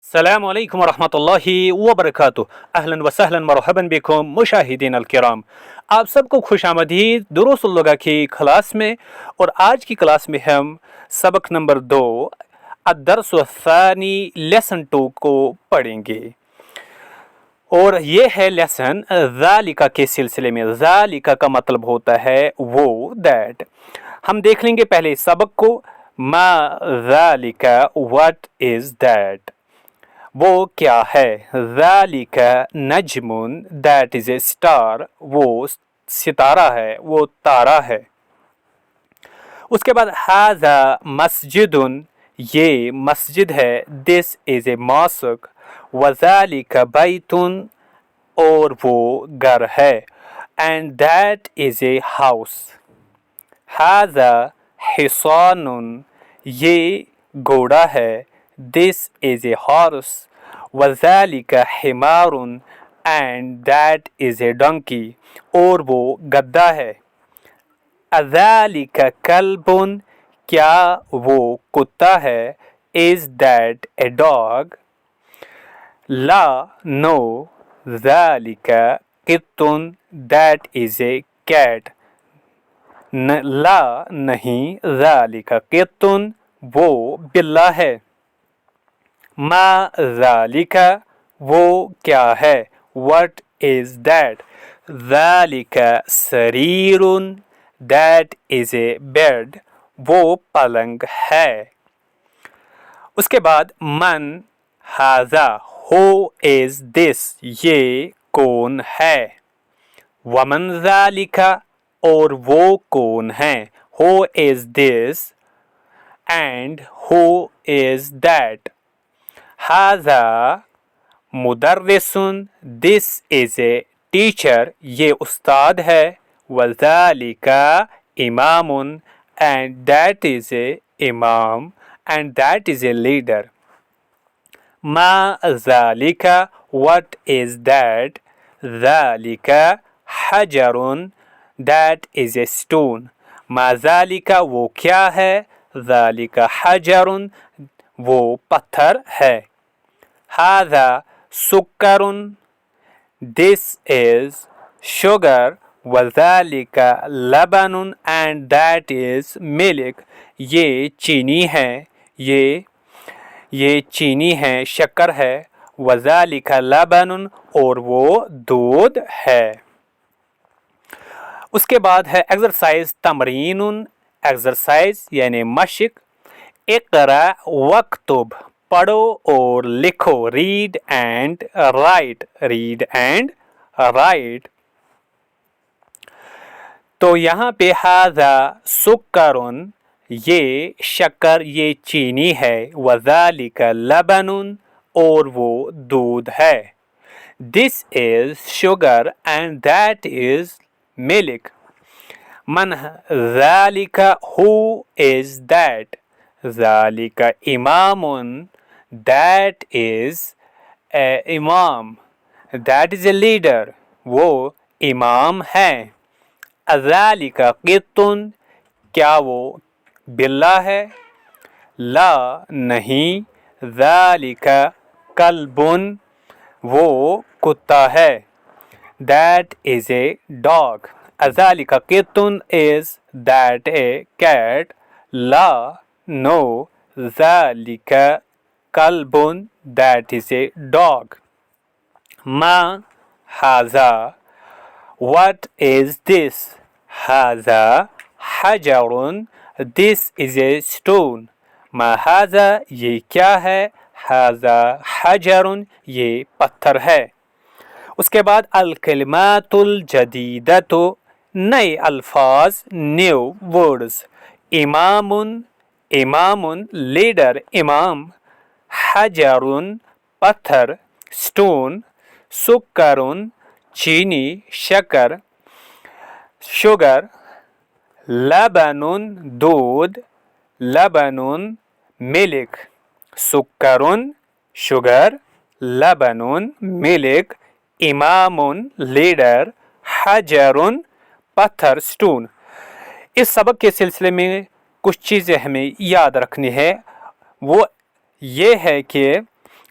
السلام علیکم ورحمۃ اللہ وبرکاتہ۔ اہلا وسہلا مرحبا بکم مشاہدین الکرام، آپ سب کو خوش آمدید دروس اللغۃ کی کلاس میں۔ اور آج کی کلاس میں ہم سبق نمبر 2 الدرس الثانی لیسن 2 کو پڑھیں گے، اور یہ ہے لیسن ذالک کے سلسلے میں۔ ذالک کا مطلب ہوتا ہے وہ، دیٹ۔ ہم دیکھ لیں گے پہلے سبق کو۔ ما ذالک، واٹ از دیٹ، وہ کیا ہے۔ ذالک نجم، دیٹ از اے اسٹار، وہ ستارہ ہے، وہ تارا ہے۔ اس کے بعد ھذا مسجد، یہ مسجد ہے۔ This is a mask. وذالک بیت، اور وہ گھر ہے۔ And that is a house. ھذا حصان، یہ گھوڑا ہے۔ This is a horse. وذالک حمار، and that is a donkey, اور وہ گدھا ہے۔ اذالک کلب، کیا وہ کتا ہے۔ Is that a dog. لا، نو۔ ذالک قط، دیٹ از اے کیٹ۔ لا، نہیں۔ ذالک قط، وہ بلا ہے۔ ما ذالک، وہ کیا ہے۔ What is that. ذالک سریر، دیٹ از اے بیڈ، وہ پلنگ ہے۔ اس کے بعد من ھذا، ہو از دس، یہ کون ہے۔ ومن ذالک، اور وہ کون ہے۔ ہو از دس، اینڈ ہو از دیٹ۔ ھذا مدرس، دس از اے ٹیچر، یہ استاد ہے۔ وذالک امام، اینڈ دیٹ از اے امام، and that is a leader. ما ذالک، واٹ از دیٹ۔ ذالک حجر، دیٹ از اے اسٹون۔ ما ذالک، وہ کیا ہے۔ ذالک حجر، وہ پتھر ہے۔ ھذا سکر، دس از شوگر۔ وذالک لبن، اینڈ دیٹ از ملک، یہ چینی ہے، یہ چینی ہے، شکر ہے۔ وذالک لبن، اور وہ دودھ ہے۔ اس کے بعد ہے ایکسرسائز تمرین، ایکسرسائز یعنی مشق۔ اقرأ وکتب، پڑھو اور لکھو۔ Read and write, read and write. تو یہاں پہ ھذا سکر، یہ شکر، یہ چینی ہے۔ وذالک لبن، اور وہ دودھ ہے۔ This is sugar, and that از ملک۔ من ذالک، ہو از دیٹ۔ ذالک امام، دیٹ از اے امام، دیٹ از اے لیڈر، وہ امام ہے۔ اذالک قط، کیا وہ بلا ہے۔ لا، نہیں۔ ذالک کلب، وہ کتا ہے۔ That is a dog. اذالک قط، از that a cat. Law, no. ذالک club, that is a dog. ما ھذا، what is this۔ ھذا حجر، this is a stone۔ ما ھذا، یہ کیا ہے۔ ھذا حجر، یہ پتھر ہے۔ اس کے بعد الکلمات الجدیدۃ، نئے الفاظ، نیو ورڈز۔ امام، امام لیڈر، امام۔ حجر، پتھر، اسٹون۔ سکر، چینی، شکر، شوگر۔ لبن، دودھ۔ لبن ملک۔ سکر شوگر، لبن ملک۔ امام لیڈر، حجر پتھر، اسٹون۔ اس سبق کے سلسلے میں کچھ چیزیں ہمیں یاد رکھنی ہے، وہ یہ ہے کہ